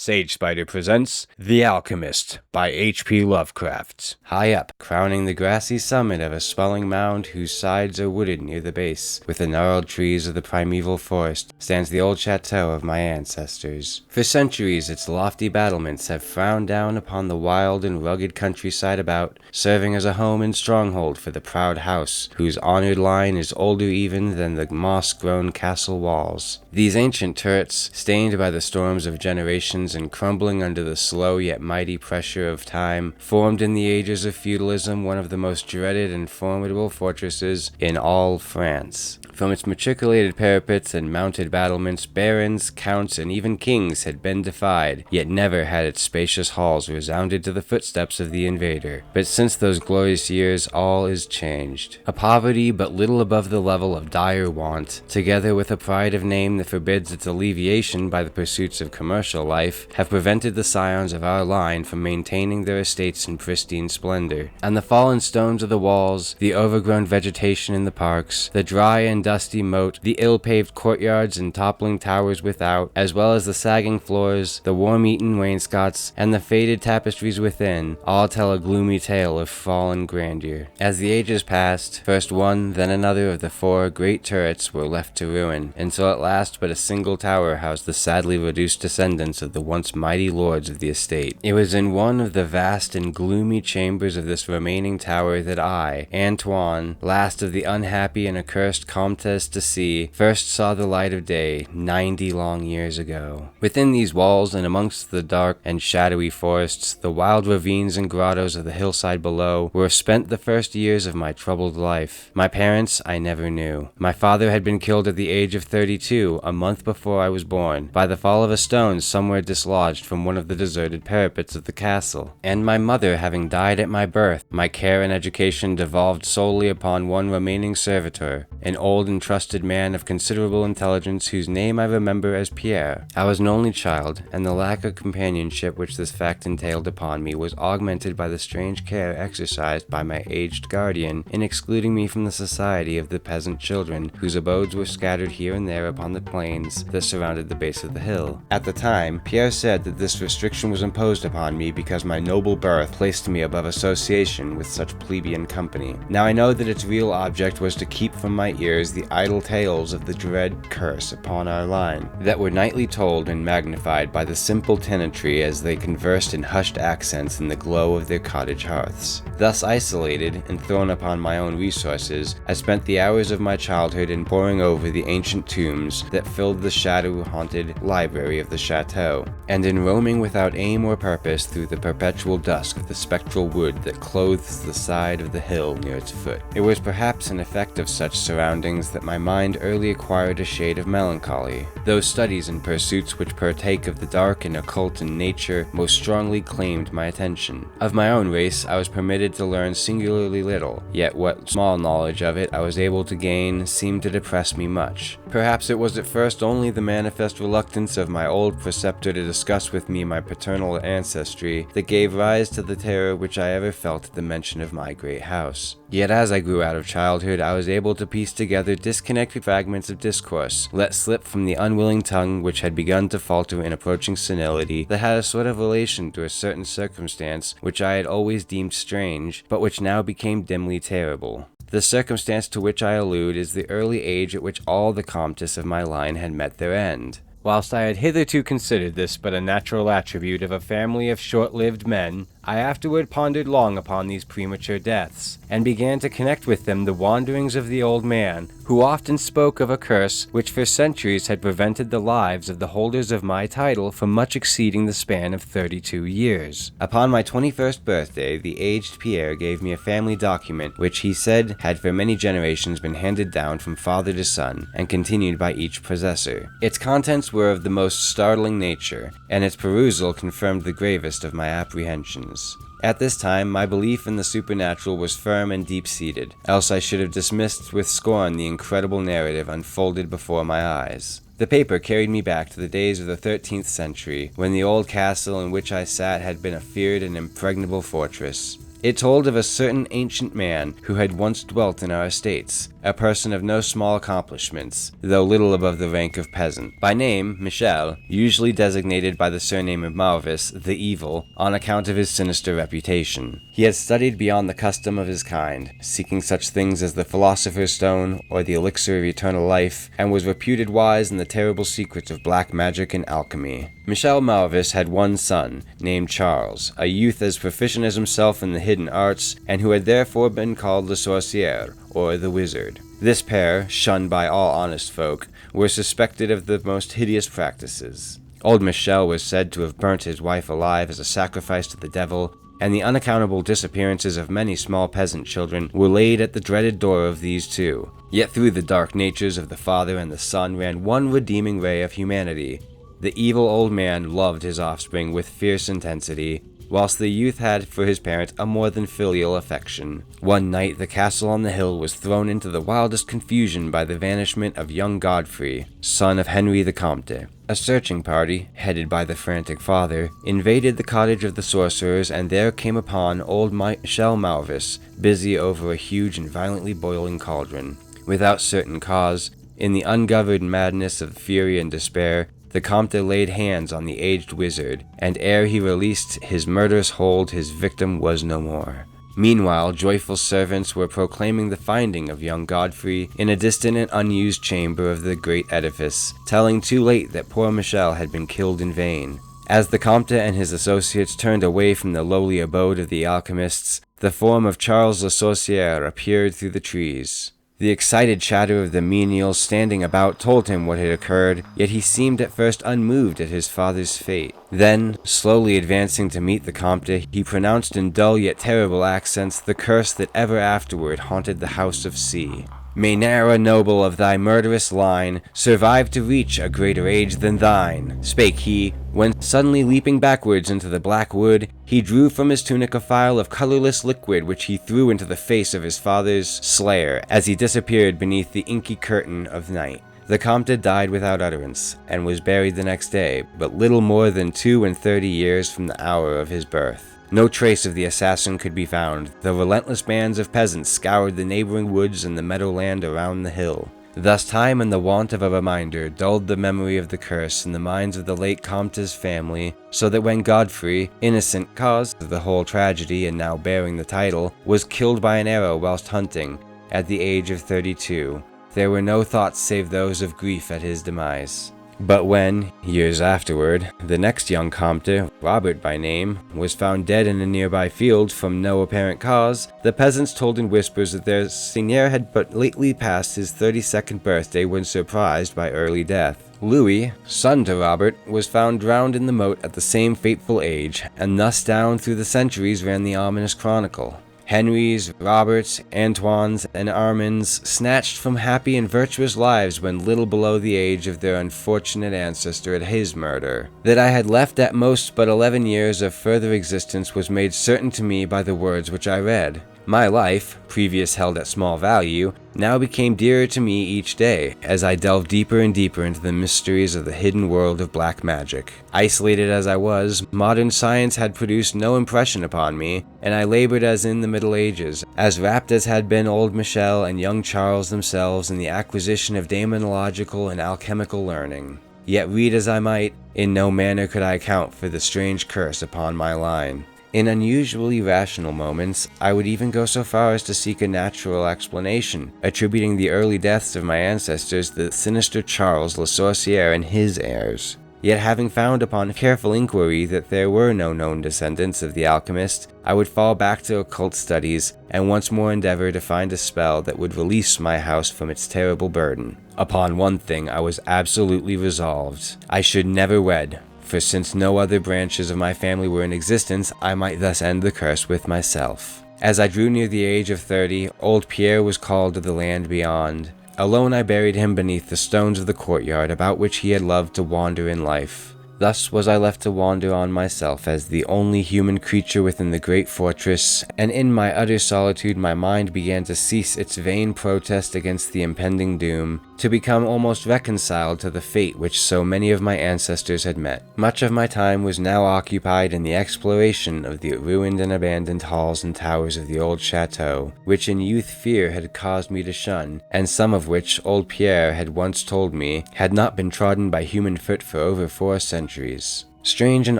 Sage Spider presents The Alchemist by H.P. Lovecraft. High up, crowning the grassy summit of a swelling mound whose sides are wooded near the base, with the gnarled trees of the primeval forest, stands the old chateau of my ancestors. For centuries, its lofty battlements have frowned down upon the wild and rugged countryside about, serving as a home and stronghold for the proud house, whose honored line is older even than the moss-grown castle walls. These ancient turrets, stained by the storms of generations and crumbling under the slow yet mighty pressure of time, formed in the ages of feudalism one of the most dreaded and formidable fortresses in all France. From its matriculated parapets and mounted battlements, barons, counts, and even kings had been defied, yet never had its spacious halls resounded to the footsteps of the invader. But since those glorious years, all is changed. A poverty but little above the level of dire want, together with a pride of name that forbids its alleviation by the pursuits of commercial life, have prevented the scions of our line from maintaining their estates in pristine splendor. And the fallen stones of the walls, the overgrown vegetation in the parks, the dry and dusty moat, the ill-paved courtyards and toppling towers without, as well as the sagging floors, the worm-eaten wainscots, and the faded tapestries within, all tell a gloomy tale of fallen grandeur. As the ages passed, first one, then another of the four great turrets were left to ruin, until at last but a single tower housed the sadly reduced descendants of the once mighty lords of the estate. It was in one of the vast and gloomy chambers of this remaining tower that I, Antoine, last of the unhappy and accursed Comtesse de C, first saw the light of day 90 long years ago. Within these walls and amongst the dark and shadowy forests, the wild ravines and grottos of the hillside below, were spent the first years of my troubled life. My parents I never knew. My father had been killed at the age of 32, a month before I was born, by the fall of a stone somewhere dislodged from one of the deserted parapets of the castle. And my mother having died at my birth, my care and education devolved solely upon one remaining servitor, an old and trusted man of considerable intelligence whose name I remember as Pierre. I was an only child, and the lack of companionship which this fact entailed upon me was augmented by the strange care exercised by my aged guardian in excluding me from the society of the peasant children whose abodes were scattered here and there upon the plains that surrounded the base of the hill. At the time, Pierre said that this restriction was imposed upon me because my noble birth placed me above association with such plebeian company. Now I know that its real object was to keep from my ears the idle tales of the dread curse upon our line, that were nightly told and magnified by the simple tenantry as they conversed in hushed accents in the glow of their cottage hearths. Thus isolated and thrown upon my own resources, I spent the hours of my childhood in poring over the ancient tombs that filled the shadow-haunted library of the chateau, and in roaming without aim or purpose through the perpetual dusk of the spectral wood that clothes the side of the hill near its foot. It was perhaps an effect of such surroundings that my mind early acquired a shade of melancholy. Those studies and pursuits which partake of the dark and occult in nature most strongly claimed my attention. Of my own race I was permitted to learn singularly little, yet what small knowledge of it I was able to gain seemed to depress me much. Perhaps it was at first only the manifest reluctance of my old preceptor to discuss with me my paternal ancestry that gave rise to the terror which I ever felt at the mention of my great house. Yet as I grew out of childhood, I was able to piece together disconnected fragments of discourse, let slip from the unwilling tongue which had begun to falter in approaching senility, that had a sort of relation to a certain circumstance which I had always deemed strange, but which now became dimly terrible. The circumstance to which I allude is the early age at which all the Comtesses of my line had met their end. Whilst I had hitherto considered this but a natural attribute of a family of short-lived men, I afterward pondered long upon these premature deaths, and began to connect with them the wanderings of the old man, who often spoke of a curse which for centuries had prevented the lives of the holders of my title from much exceeding the span of 32 years. Upon my 21st birthday, the aged Pierre gave me a family document which he said had for many generations been handed down from father to son, and continued by each possessor. Its contents were of the most startling nature, and its perusal confirmed the gravest of my apprehensions. At this time, my belief in the supernatural was firm and deep-seated, else I should have dismissed with scorn the incredible narrative unfolded before my eyes. The paper carried me back to the days of the 13th century, when the old castle in which I sat had been a feared and impregnable fortress. It told of a certain ancient man who had once dwelt in our estates, a person of no small accomplishments, though little above the rank of peasant. By name, Michel, usually designated by the surname of Malvis, the Evil, on account of his sinister reputation. He had studied beyond the custom of his kind, seeking such things as the Philosopher's Stone or the elixir of eternal life, and was reputed wise in the terrible secrets of black magic and alchemy. Michel Malvis had one son, named Charles, a youth as proficient as himself in the hidden arts, and who had therefore been called Le Sorcier, or the Wizard. This pair, shunned by all honest folk, were suspected of the most hideous practices. Old Michel was said to have burnt his wife alive as a sacrifice to the devil, and the unaccountable disappearances of many small peasant children were laid at the dreaded door of these two. Yet through the dark natures of the father and the son ran one redeeming ray of humanity. The evil old man loved his offspring with fierce intensity, whilst the youth had for his parent a more than filial affection. One night the castle on the hill was thrown into the wildest confusion by the vanishment of young Godfrey, son of Henry the Comte. A searching party, headed by the frantic father, invaded the cottage of the sorcerers and there came upon old Michel Malvis, busy over a huge and violently boiling cauldron. Without certain cause, in the ungoverned madness of fury and despair, the Comte laid hands on the aged wizard, and ere he released his murderous hold, his victim was no more. Meanwhile, joyful servants were proclaiming the finding of young Godfrey in a distant and unused chamber of the great edifice, telling too late that poor Michel had been killed in vain. As the Comte and his associates turned away from the lowly abode of the alchemists, the form of Charles Le Sorcier appeared through the trees. The excited chatter of the menials standing about told him what had occurred, yet he seemed at first unmoved at his father's fate. Then, slowly advancing to meet the Comte, he pronounced in dull yet terrible accents the curse that ever afterward haunted the House of C. May ne'er a noble of thy murderous line survive to reach a greater age than thine, spake he, when suddenly leaping backwards into the black wood, he drew from his tunic a phial of colorless liquid which he threw into the face of his father's slayer as he disappeared beneath the inky curtain of night. The Comte died without utterance, and was buried the next day, but little more than 32 years from the hour of his birth. No trace of the assassin could be found, though relentless bands of peasants scoured the neighboring woods and the meadowland around the hill. Thus time and the want of a reminder dulled the memory of the curse in the minds of the late Comte's family, so that when Godfrey, innocent cause of the whole tragedy and now bearing the title, was killed by an arrow whilst hunting, at the age of 32, there were no thoughts save those of grief at his demise. But when, years afterward, the next young Comte, Robert by name, was found dead in a nearby field from no apparent cause, the peasants told in whispers that their seigneur had but lately passed his 32nd birthday when surprised by early death. Louis, son to Robert, was found drowned in the moat at the same fateful age, and thus down through the centuries ran the ominous chronicle. Henrys, Roberts, Antoines, and Armands snatched from happy and virtuous lives when little below the age of their unfortunate ancestor at his murder. That I had left at most but 11 years of further existence was made certain to me by the words which I read. My life, previous held at small value, now became dearer to me each day, as I delved deeper and deeper into the mysteries of the hidden world of black magic. Isolated as I was, modern science had produced no impression upon me, and I labored as in the Middle Ages, as rapt as had been old Michel and young Charles themselves in the acquisition of demonological and alchemical learning. Yet read as I might, in no manner could I account for the strange curse upon my line. In unusually rational moments, I would even go so far as to seek a natural explanation, attributing the early deaths of my ancestors to the sinister Charles Le Sorcier and his heirs. Yet having found upon careful inquiry that there were no known descendants of the alchemist, I would fall back to occult studies and once more endeavor to find a spell that would release my house from its terrible burden. Upon one thing I was absolutely resolved. I should never wed. For since no other branches of my family were in existence, I might thus end the curse with myself. As I drew near the age of 30, old Pierre was called to the land beyond. Alone I buried him beneath the stones of the courtyard about which he had loved to wander in life. Thus was I left to wander on myself as the only human creature within the great fortress, and in my utter solitude my mind began to cease its vain protest against the impending doom, to become almost reconciled to the fate which so many of my ancestors had met. Much of my time was now occupied in the exploration of the ruined and abandoned halls and towers of the old chateau, which in youth fear had caused me to shun, and some of which old Pierre had once told me had not been trodden by human foot for over 4 centuries. Strange and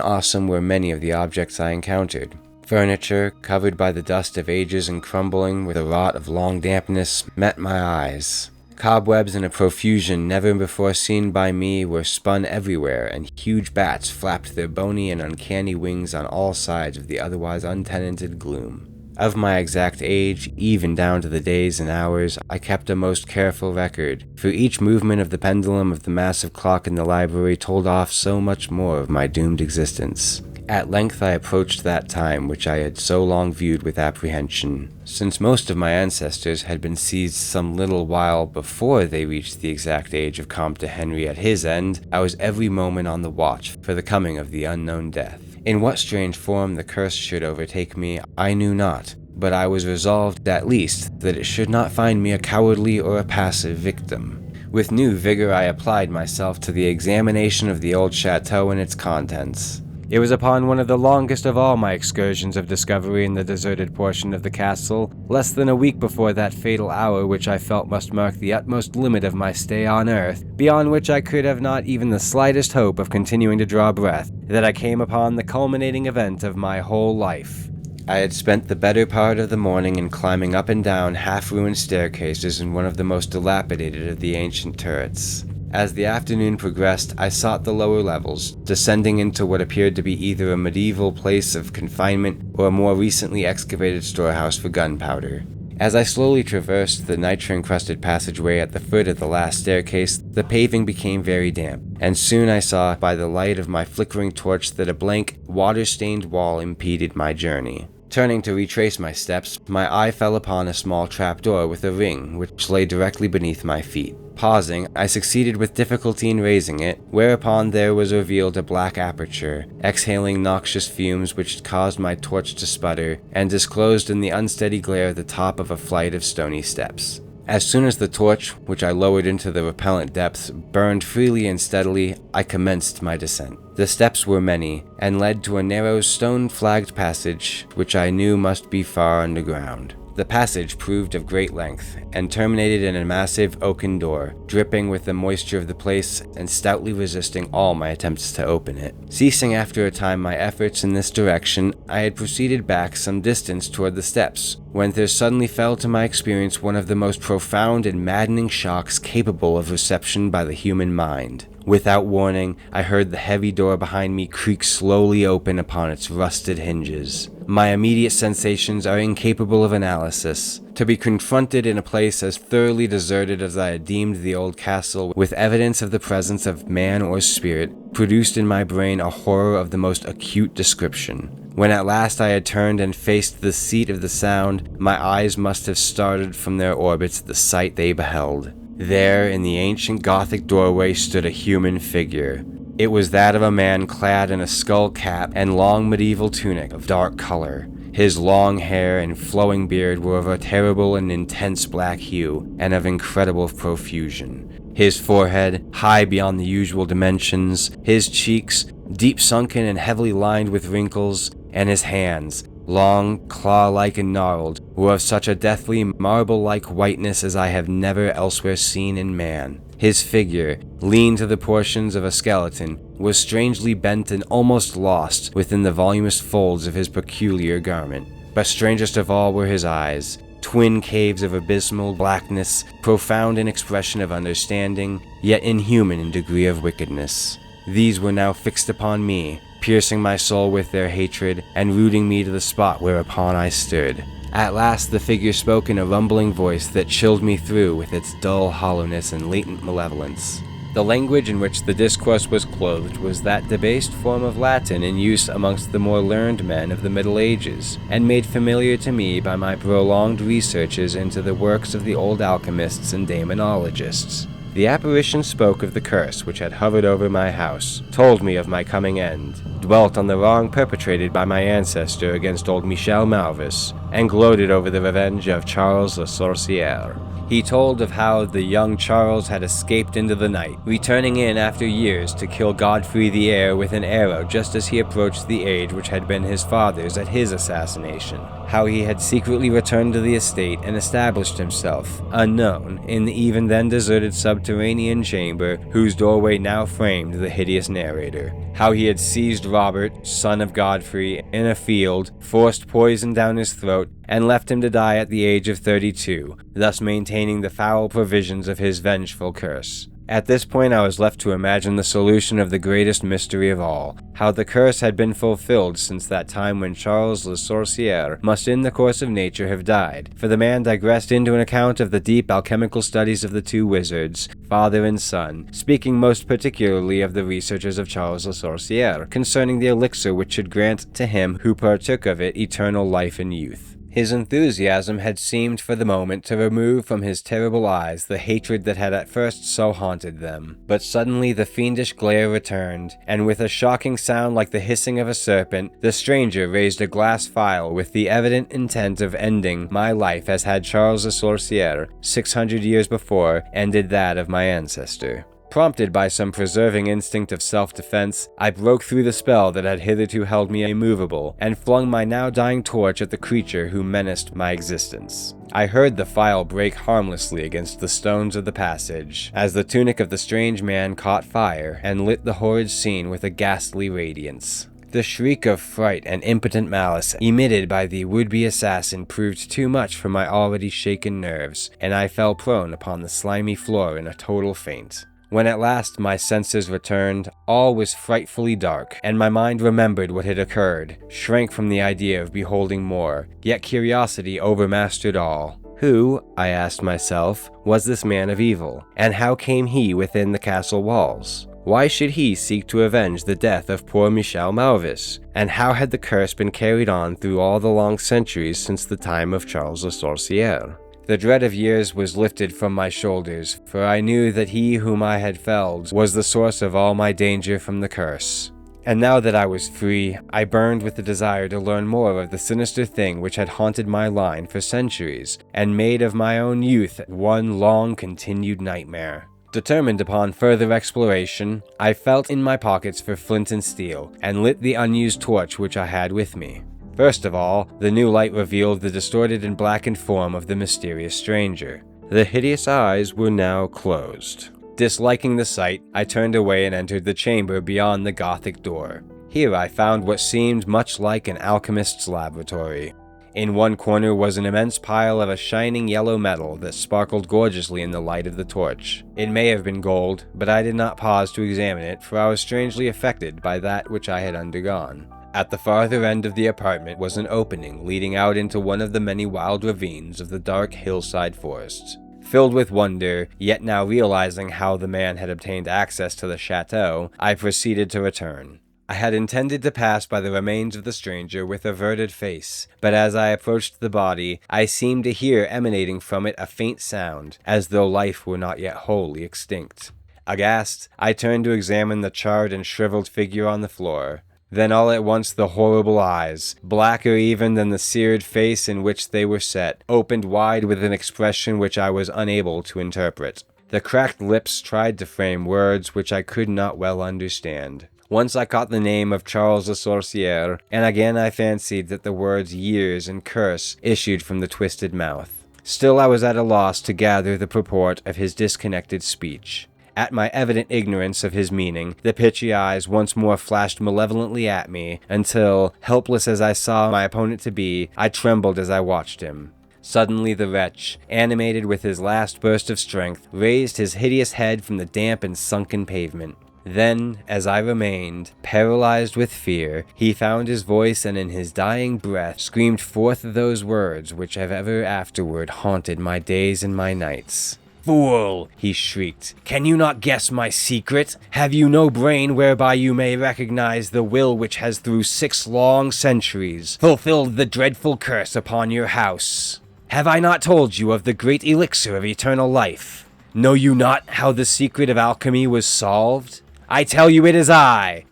awesome were many of the objects I encountered. Furniture, covered by the dust of ages and crumbling with a rot of long dampness, met my eyes. Cobwebs in a profusion never before seen by me were spun everywhere, and huge bats flapped their bony and uncanny wings on all sides of the otherwise untenanted gloom. Of my exact age, even down to the days and hours, I kept a most careful record, for each movement of the pendulum of the massive clock in the library told off so much more of my doomed existence. At length I approached that time which I had so long viewed with apprehension. Since most of my ancestors had been seized some little while before they reached the exact age of Comte Henry at his end, I was every moment on the watch for the coming of the unknown death. In what strange form the curse should overtake me, I knew not, but I was resolved, at least, that it should not find me a cowardly or a passive victim. With new vigor I applied myself to the examination of the old chateau and its contents. It was upon one of the longest of all my excursions of discovery in the deserted portion of the castle, less than a week before that fatal hour which I felt must mark the utmost limit of my stay on earth, beyond which I could have not even the slightest hope of continuing to draw breath, that I came upon the culminating event of my whole life. I had spent the better part of the morning in climbing up and down half-ruined staircases in one of the most dilapidated of the ancient turrets. As the afternoon progressed, I sought the lower levels, descending into what appeared to be either a medieval place of confinement or a more recently excavated storehouse for gunpowder. As I slowly traversed the nitre-encrusted passageway at the foot of the last staircase, the paving became very damp, and soon I saw by the light of my flickering torch that a blank, water-stained wall impeded my journey. Turning to retrace my steps, my eye fell upon a small trapdoor with a ring which lay directly beneath my feet. Pausing, I succeeded with difficulty in raising it, whereupon there was revealed a black aperture, exhaling noxious fumes which caused my torch to sputter, and disclosed in the unsteady glare the top of a flight of stony steps. As soon as the torch, which I lowered into the repellent depths, burned freely and steadily, I commenced my descent. The steps were many, and led to a narrow stone-flagged passage, which I knew must be far underground. The passage proved of great length, and terminated in a massive oaken door, dripping with the moisture of the place, and stoutly resisting all my attempts to open it. Ceasing after a time my efforts in this direction, I had proceeded back some distance toward the steps, when there suddenly fell to my experience one of the most profound and maddening shocks capable of reception by the human mind. Without warning, I heard the heavy door behind me creak slowly open upon its rusted hinges. My immediate sensations are incapable of analysis. To be confronted in a place as thoroughly deserted as I had deemed the old castle, with evidence of the presence of man or spirit, produced in my brain a horror of the most acute description. When at last I had turned and faced the seat of the sound, my eyes must have started from their orbits at the sight they beheld. There, in the ancient Gothic doorway, stood a human figure. It was that of a man clad in a skull cap and long medieval tunic of dark color. His long hair and flowing beard were of a terrible and intense black hue, and of incredible profusion. His forehead, high beyond the usual dimensions, his cheeks, deep sunken and heavily lined with wrinkles, and his hands, long, claw-like and gnarled, were of such a deathly, marble-like whiteness as I have never elsewhere seen in man. His figure, lean to the proportions of a skeleton, was strangely bent and almost lost within the voluminous folds of his peculiar garment. But strangest of all were his eyes, twin caves of abysmal blackness, profound in expression of understanding, yet inhuman in degree of wickedness. These were now fixed upon me, piercing my soul with their hatred, and rooting me to the spot whereupon I stood. At last the figure spoke in a rumbling voice that chilled me through with its dull hollowness and latent malevolence. The language in which the discourse was clothed was that debased form of Latin in use amongst the more learned men of the Middle Ages, and made familiar to me by my prolonged researches into the works of the old alchemists and demonologists. The apparition spoke of the curse which had hovered over my house, told me of my coming end, dwelt on the wrong perpetrated by my ancestor against old Michel Malvis, and gloated over the revenge of Charles Le Sorcier. He told of how the young Charles had escaped into the night, returning in after years to kill Godfrey the heir with an arrow just as he approached the age which had been his father's at his assassination. How he had secretly returned to the estate and established himself, unknown, in the even then deserted subterranean chamber whose doorway now framed the hideous narrator. How he had seized Robert, son of Godfrey, in a field, forced poison down his throat, and left him to die at the age of 32, thus maintaining the foul provisions of his vengeful curse. At this point I was left to imagine the solution of the greatest mystery of all, how the curse had been fulfilled since that time when Charles Le Sorcier must in the course of nature have died, for the man digressed into an account of the deep alchemical studies of the two wizards, father and son, speaking most particularly of the researches of Charles Le Sorcier, concerning the elixir which should grant to him who partook of it eternal life and youth. His enthusiasm had seemed for the moment to remove from his terrible eyes the hatred that had at first so haunted them. But suddenly the fiendish glare returned, and with a shocking sound like the hissing of a serpent, the stranger raised a glass phial with the evident intent of ending my life as had Charles Le Sorcier, 600 years before, ended that of my ancestor. Prompted by some preserving instinct of self-defense, I broke through the spell that had hitherto held me immovable, and flung my now dying torch at the creature who menaced my existence. I heard the phial break harmlessly against the stones of the passage, as the tunic of the strange man caught fire, and lit the horrid scene with a ghastly radiance. The shriek of fright and impotent malice emitted by the would-be assassin proved too much for my already shaken nerves, and I fell prone upon the slimy floor in a total faint. When at last my senses returned, all was frightfully dark, and my mind remembered what had occurred, shrank from the idea of beholding more, yet curiosity overmastered all. Who, I asked myself, was this man of evil, and how came he within the castle walls? Why should he seek to avenge the death of poor Michel Malvis, and how had the curse been carried on through all the long centuries since the time of Charles Le Sorcier? The dread of years was lifted from my shoulders, for I knew that he whom I had felled was the source of all my danger from the curse. And now that I was free, I burned with the desire to learn more of the sinister thing which had haunted my line for centuries, and made of my own youth one long continued nightmare. Determined upon further exploration, I felt in my pockets for flint and steel, and lit the unused torch which I had with me. First of all, the new light revealed the distorted and blackened form of the mysterious stranger. The hideous eyes were now closed. Disliking the sight, I turned away and entered the chamber beyond the Gothic door. Here I found what seemed much like an alchemist's laboratory. In one corner was an immense pile of a shining yellow metal that sparkled gorgeously in the light of the torch. It may have been gold, but I did not pause to examine it, for I was strangely affected by that which I had undergone. At the farther end of the apartment was an opening leading out into one of the many wild ravines of the dark hillside forests. Filled with wonder, yet now realizing how the man had obtained access to the chateau, I proceeded to return. I had intended to pass by the remains of the stranger with averted face, but as I approached the body, I seemed to hear emanating from it a faint sound, as though life were not yet wholly extinct. Aghast, I turned to examine the charred and shriveled figure on the floor. Then all at once the horrible eyes, blacker even than the seared face in which they were set, opened wide with an expression which I was unable to interpret. The cracked lips tried to frame words which I could not well understand. Once I caught the name of Charles Le Sorcier, and again I fancied that the words years and curse issued from the twisted mouth. Still I was at a loss to gather the purport of his disconnected speech. At my evident ignorance of his meaning, the pitchy eyes once more flashed malevolently at me, until, helpless as I saw my opponent to be, I trembled as I watched him. Suddenly the wretch, animated with his last burst of strength, raised his hideous head from the damp and sunken pavement. Then, as I remained, paralyzed with fear, he found his voice and in his dying breath screamed forth those words which have ever afterward haunted my days and my nights. "Fool!" he shrieked. "Can you not guess my secret? Have you no brain whereby you may recognize the will which has through 6 long centuries fulfilled the dreadful curse upon your house? Have I not told you of the great elixir of eternal life? Know you not how the secret of alchemy was solved? I tell you it is I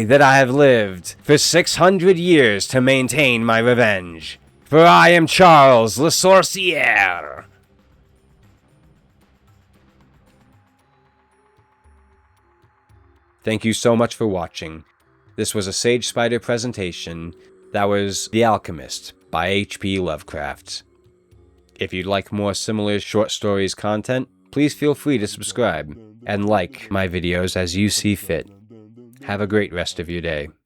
that I have lived for 600 years to maintain my revenge. For I am Charles Le Sorcier. Thank you so much for watching. This was a Sage Spider presentation. That was The Alchemist by H.P. Lovecraft. If you'd like more similar short stories content, please feel free to subscribe and like my videos as you see fit. Have a great rest of your day.